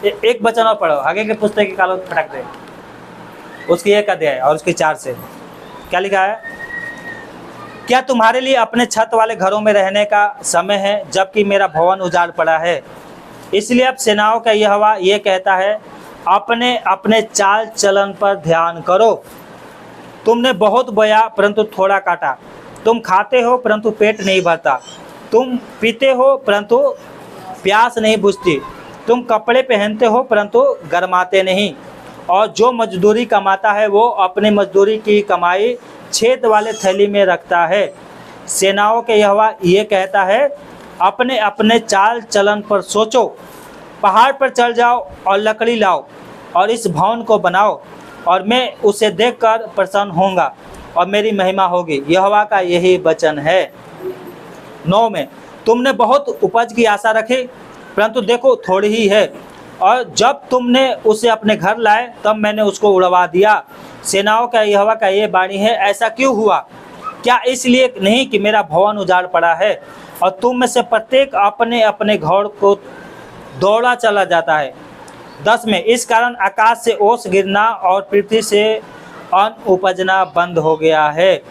एक वचन और पढ़ो, आगे के पुस्तक की कालो फटक दे, उसकी 1 अध्याय और उसकी 4 से क्या लिखा है? क्या तुम्हारे लिए अपने छत वाले घरों में रहने का समय है, जबकि मेरा भवन उजाड़ पड़ा है? इसलिए अब सेनाओं का यहोवा ये कहता है, अपने अपने चाल चलन पर ध्यान करो। तुमने बहुत बोया परंतु थोड़ा काटा, तुम खाते हो परंतु पेट नहीं भरता, तुम पीते हो परंतु प्यास नहीं बुझती, तुम कपड़े पहनते हो परंतु गरमाते नहीं, और जो मजदूरी कमाता है वो अपनी मजदूरी की कमाई छेद वाले थैली में रखता है। सेनाओं के यहोवा ये कहता है, अपने अपने चाल चलन पर सोचो। पहाड़ पर चढ़ जाओ और लकड़ी लाओ और इस भवन को बनाओ, और मैं उसे देखकर प्रसन्न होऊंगा और मेरी महिमा होगी। यहोवा का यही वचन है। 9 में, तुमने बहुत उपज की आशा रखी परंतु देखो थोड़ी ही है, और जब तुमने उसे अपने घर लाए तब मैंने उसको उड़वा दिया। सेनाओं का यहोवा का ये वाणी है, ऐसा क्यों हुआ? क्या इसलिए नहीं कि मेरा भवन उजाड़ पड़ा है और तुम में से प्रत्येक अपने अपने घर को दौड़ा चला जाता है? 10 में, इस कारण आकाश से ओस गिरना और पृथ्वी से अन्न उपजना बंद हो गया है,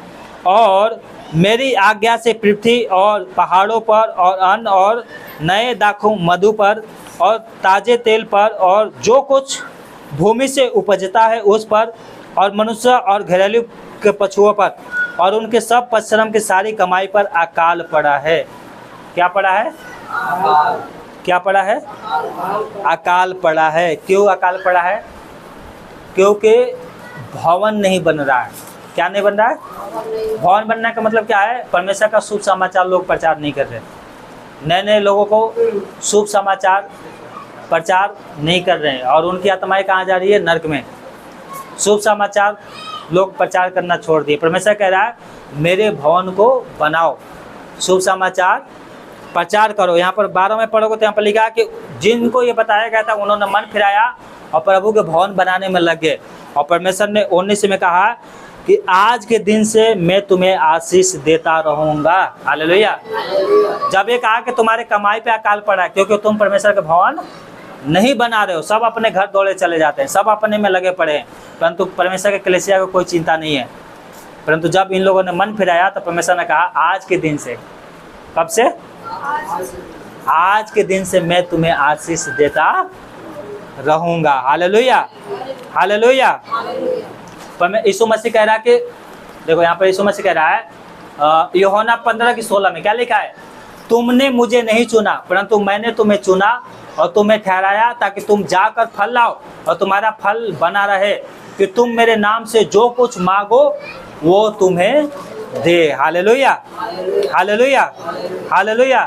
और मेरी आज्ञा से पृथ्वी और पहाड़ों पर और अन्न और नए दाखों मधु पर और ताजे तेल पर और जो कुछ भूमि से उपजता है उस पर, और मनुष्य और घरेलू के पशुओं पर और उनके सब परिश्रम की सारी कमाई पर अकाल पड़ा है। क्या पड़ा है? क्या पड़ा है? अकाल पड़ा है। क्यों अकाल पड़ा है? क्योंकि भवन नहीं बन रहा है। क्या नहीं बन रहा है? भवन बनने का मतलब क्या है? परमेश्वर का शुभ समाचार लोग प्रचार नहीं कर रहे, नए नए लोगों को शुभ समाचार प्रचार नहीं कर रहे हैं, और उनकी आत्माएं कहाँ जा रही है? नरक में। शुभ समाचार लोग प्रचार करना छोड़ दिए। परमेश्वर कह रहा है, मेरे भवन को बनाओ, शुभ समाचार प्रचार करो। यहाँ पर 12 में पढ़ोगे तो यहाँ पर लिखा कि जिनको ये बताया गया था उन्होंने मन फिराया और प्रभु के भवन बनाने में लग गए। और परमेश्वर ने 19 में कहा कि आज के दिन से मैं तुम्हें आशीष देता रहूंगा। हालेलुया। जब ये कहा कि तुम्हारे कमाई पे अकाल पड़ा क्योंकि तुम परमेश्वर के भवन नहीं बना रहे हो, सब अपने घर दौड़े चले जाते हैं, सब अपने में लगे पड़े हैं, परंतु परमेश्वर के कलीसिया को कोई चिंता नहीं है। परंतु जब इन लोगों ने मन फिराया तो परमेश्वर ने कहा आज के दिन से, कब से? आज के दिन से मैं तुम्हें आशीष देता रहूंगा। Hallelujah, hallelujah. पर यीशु मसीह कह रहा है कि देखो यहाँ पर यीशु मसीह कह रहा है यूहन्ना 15:16 में क्या लिखा है? तुमने मुझे नहीं चुना परंतु मैंने तुम्हें चुना और तुम्हें ठहराया ताकि तुम जाकर फल लाओ और तुम्हारा फल बना रहे, कि तुम मेरे नाम से जो कुछ मांगो वो तुम्हें दे। Hallelujah, hallelujah, hallelujah.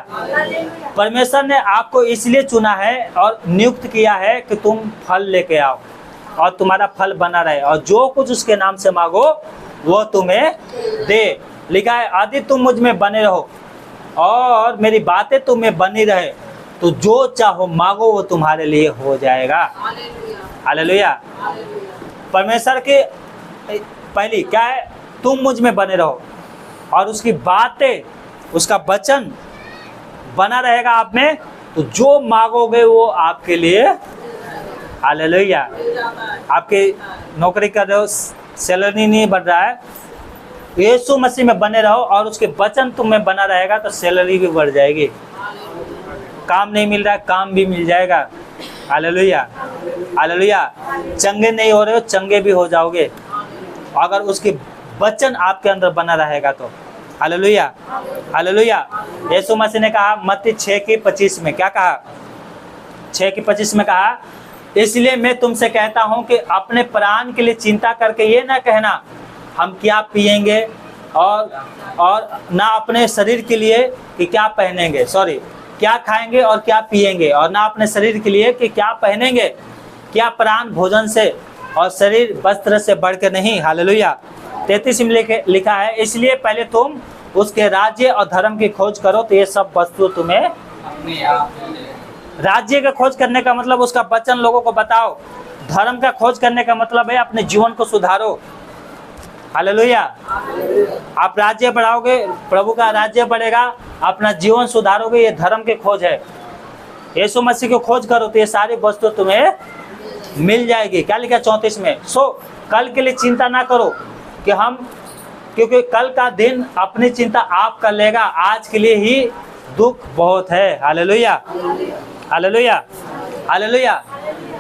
परमेश्वर ने आपको इसलिए चुना है और नियुक्त किया है कि तुम फल लेके आओ और तुम्हारा फल बना रहे, और जो कुछ उसके नाम से मांगो वो तुम्हें दे। लिखा है, यदि तुम मुझ में बने रहो और मेरी बातें तुम में बनी रहे तो जो चाहो मांगो वो तुम्हारे लिए हो जाएगा। हालेलुया। परमेश्वर के पहली क्या है? तुम मुझ में बने रहो और उसकी बातें, उसका वचन बना रहेगा आप में, तो जो मांगोगे वो आपके लिए। हालेलुया। आपके नौकरी कर रहे हो, सैलरी नहीं बढ़ रहा है, यीशु मसीह में बने रहो और उसके वचन तुम में बना रहेगा तो सैलरी भी बढ़ जाएगी। काम नहीं मिल रहा है, काम भी मिल जाएगा। Hallelujah, hallelujah. चंगे नहीं हो रहे हो, चंगे भी हो जाओगे अगर उसके वचन आपके अंदर बना रहेगा तो। Hallelujah, hallelujah. यीशु मसीह ने कहा मत्ती 6:25 में, क्या कहा? 6:25 में कहा, इसलिए मैं तुमसे कहता हूं कि अपने प्राण के लिए चिंता करके ये ना कहना हम क्या पिएंगे, और ना अपने शरीर के लिए कि क्या पहनेंगे, क्या खाएंगे और क्या पिएंगे, और ना अपने शरीर के लिए कि क्या पहनेंगे। क्या प्राण भोजन से और शरीर वस्त्र से बढ़कर नहीं। हालेलुया। 33 में लिखा है, इसलिए पहले तुम उसके राज्य और धर्म की खोज करो तो ये सब वस्तु तुम्हें अपने आप। राज्य का खोज करने का मतलब उसका वचन लोगों को बताओ। धर्म का खोज करने का मतलब है अपने जीवन को सुधारो। हालेलुया। आप राज्य बढ़ाओगे, प्रभु का राज्य बढ़ेगा, अपना जीवन सुधारोगे, ये धर्म की खोज है। यीशु मसीह को खोज करो तो ये सारी वस्तु तुम्हें मिल जाएगी। क्या लिखा 34 में? सो कल के लिए चिंता ना करो कि क्योंकि कल का दिन अपनी चिंता आप कर लेगा, आज के लिए ही दुख बहुत है। Hallelujah, hallelujah, hallelujah.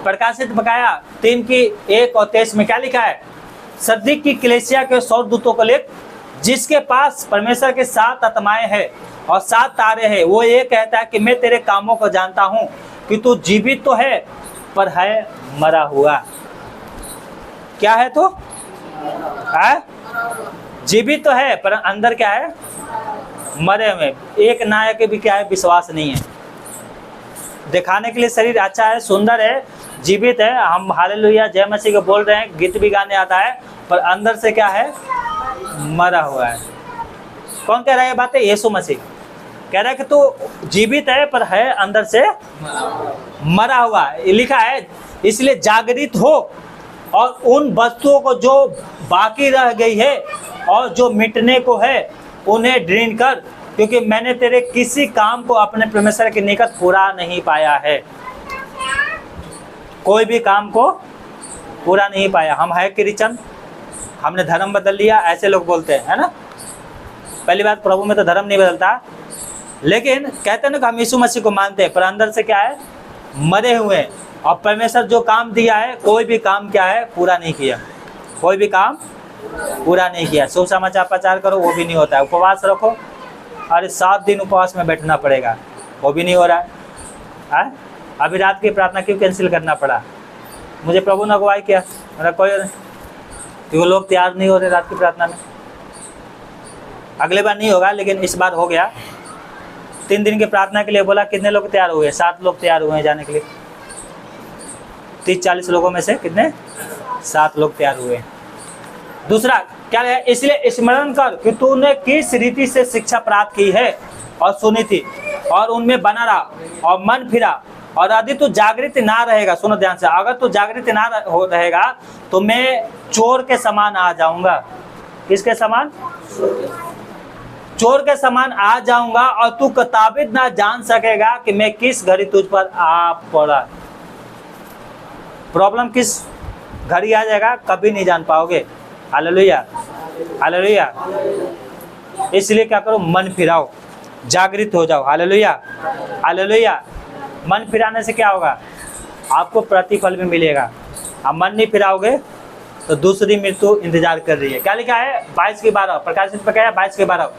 प्रकाशित बकाया 3:1-23 में क्या लिखा है? सदीक की कलीसिया के स्वर्गदूतों को लिख, जिसके पास परमेश्वर के 7 आत्माएं हैं और 7 तारे हैं, वो ये कहता है कि मैं तेरे कामों को जानता हूं कि तू जीवित तो है पर है मरा हुआ। क्या है? तो है जीवित तो है पर अंदर क्या है? मरे हुए। एक नायक भी क्या है? विश्वास नहीं है। दिखाने के लिए शरीर अच्छा है, सुंदर है, जीवित है, हम हालेलुया जय मसीह को बोल रहे हैं, गीत भी गाने आता है, पर अंदर से क्या है? मरा हुआ है। कौन कह रहा है ये बातें? यीशु मसीह कह रहा है कि तू जीवित है पर है अंदर से मरा हुआ। लिखा है इसलिए जागृत हो और उन वस्तुओं को जो बाकी रह गई है और जो मिटने को है उन्हें ढूंढ कर, क्योंकि मैंने तेरे किसी काम को अपने परमेश्वर के निकट पूरा नहीं पाया है। कोई भी काम को पूरा नहीं पाया। हम है क्रिश्चियन, हमने धर्म बदल लिया, ऐसे लोग बोलते हैं, है ना। पहली बात, प्रभु में तो धर्म नहीं बदलता, लेकिन कहते हैं ना कि हम यीशु मसीह को मानते हैं, पर अंदर से क्या है? मरे हुए हैं। और परमेश्वर जो काम दिया है, कोई भी काम क्या है? पूरा नहीं किया। कोई भी काम पूरा नहीं किया। सुसमाचार प्रचार करो, वो भी नहीं होता है। उपवास रखो, अरे 7 दिन उपवास में बैठना पड़ेगा, वो भी नहीं हो रहा है। अभी रात की प्रार्थना क्यों कैंसिल करना पड़ा? मुझे प्रभु ने अगुवाई किया, मेरा कोई नहीं, क्योंकि लोग तैयार नहीं हो रहे रात की प्रार्थना में। अगले बार नहीं होगा, लेकिन इस बार हो गया। 3 दिन की प्रार्थना के लिए बोला, कितने लोग तैयार हुए? 7 लोग तैयार हुए हैं जाने के लिए। 30-40 लोगों में से कितने? 7 लोग तैयार हुए। दूसरा क्या है? इसलिए स्मरण कर कि तूने किस रीति से शिक्षा प्राप्त की है और सुनी थी और उनमें बना रहा और मन फिरा, और यदि तू जागृत ना रहेगा, सुनो ध्यान से, अगर तू जागृत ना रहेगा तो मैं चोर के समान आ जाऊंगा। किसके समान? चोर के समान आ जाऊंगा और तू कताबित ना जान सकेगा कि मैं किस घड़ी तुझ पर आ पड़ा। प्रॉब्लम किस घड़ी आ जाएगा कभी नहीं जान पाओगे। Hallelujah, hallelujah. इसलिए क्या करो? मन फिराओ, जागृत हो जाओ। Hallelujah, hallelujah. मन फिराने से क्या होगा? आपको प्रतिफल भी मिलेगा। आप मन नहीं फिराओगे तो दूसरी मृत्यु इंतजार कर रही है। क्या लिखा है? 22:12, प्रकाशित पे क्या है? 22:12,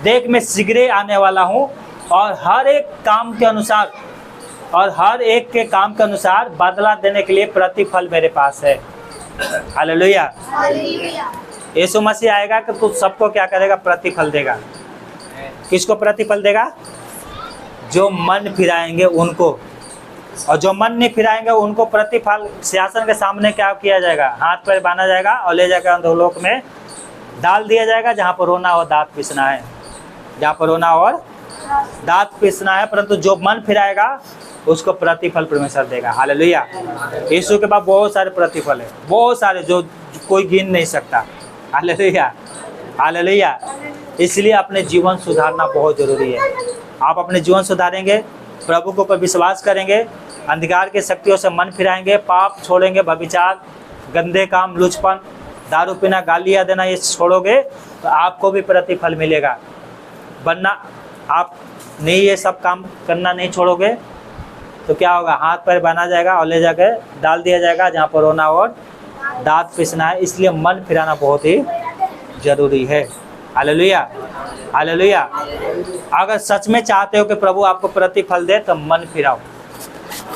देख मैं शीघ्र आने वाला हूँ और हर एक के काम के अनुसार बदला देने के लिए प्रतिफल मेरे पास है। हालेलुया। यीशु मसीह आएगा कि तू सबको क्या करेगा? प्रतिफल देगा। किसको प्रतिफल देगा? जो मन फिराएंगे उनको, और जो मन नहीं फिराएंगे उनको प्रतिफल सिंहासन के सामने क्या किया जाएगा? हाथ पैर बांधा जाएगा और ले जाकर अधोलोक में डाल दिया जाएगा, जहाँ पर रोना और दांत पीसना है, जहाँ पर रोना और दांत पीसना है। परंतु जो मन फिराएगा उसको प्रतिफल परमेश्वर देगा। हालेलुया। यीशु के पास बहुत सारे प्रतिफल है, बहुत सारे, जो कोई गिन नहीं सकता। Hallelujah, hallelujah. इसलिए अपने जीवन सुधारना बहुत जरूरी है। आप अपने जीवन सुधारेंगे, प्रभु के ऊपर विश्वास करेंगे, अंधकार की शक्तियों से मन फिराएंगे, पाप छोड़ेंगे, व्यभिचार, गंदे काम, लुचपन, दारू पीना, गालियाँ देना, ये छोड़ोगे तो आपको भी प्रतिफल मिलेगा। वरना आप नहीं ये सब काम करना नहीं छोड़ोगे तो क्या होगा? हाथ पैर बांधा जाएगा और ले जाकर डाल दिया जाएगा, जहाँ पर रोना और दांत पीसना है। इसलिए मन फिराना बहुत ही जरूरी है। Hallelujah, hallelujah. अगर सच में चाहते हो कि प्रभु आपको प्रतिफल दे तो मन फिराओ।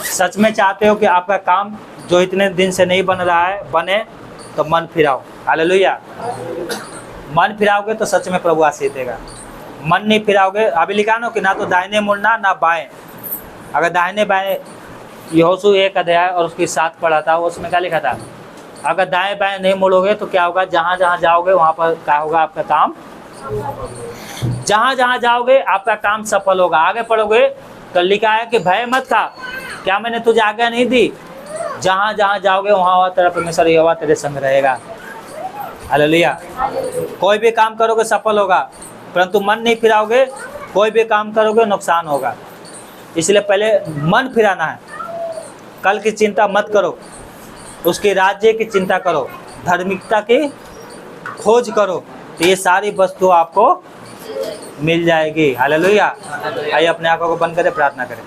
सच में चाहते हो कि आपका काम जो इतने दिन से नहीं बन रहा है बने, तो मन फिराओ। हालेलुया। मन फिराओगे तो सच में प्रभु आशीष देगा। मन नहीं फिराओगे, अभी लिखा ना कि ना तो दाहिने मुड़ना ना बाएं। अगर दाहिने बाएं, यहोशू 1 अध्याय और उसकी 7 पढ़ा था, उसमें क्या लिखा था? अगर दाएं बाएं नहीं मुड़ोगे तो क्या होगा? जहाँ जहाँ जाओगे वहाँ पर क्या होगा? आपका काम, जहाँ जहाँ जाओगे आपका काम सफल होगा। आगे पढ़ोगे तो लिखा है कि भय मत खा, क्या मैंने तुझे आज्ञा नहीं दी? जहाँ जहाँ जाओगे वहाँ तेरा परमेश्वर यहोवा तेरे संग रहेगा। हालेलुया। कोई भी काम करोगे सफल होगा, परंतु मन नहीं फिराओगे, कोई भी काम करोगे नुकसान होगा। इसलिए पहले मन फिराना है। कल की चिंता मत करो, उसके राज्य की चिंता करो, धार्मिकता की खोज करो, तो ये सारी वस्तु आपको मिल जाएगी। हालेलुया। आइए अपने आंखों को बंद करें, प्रार्थना करें।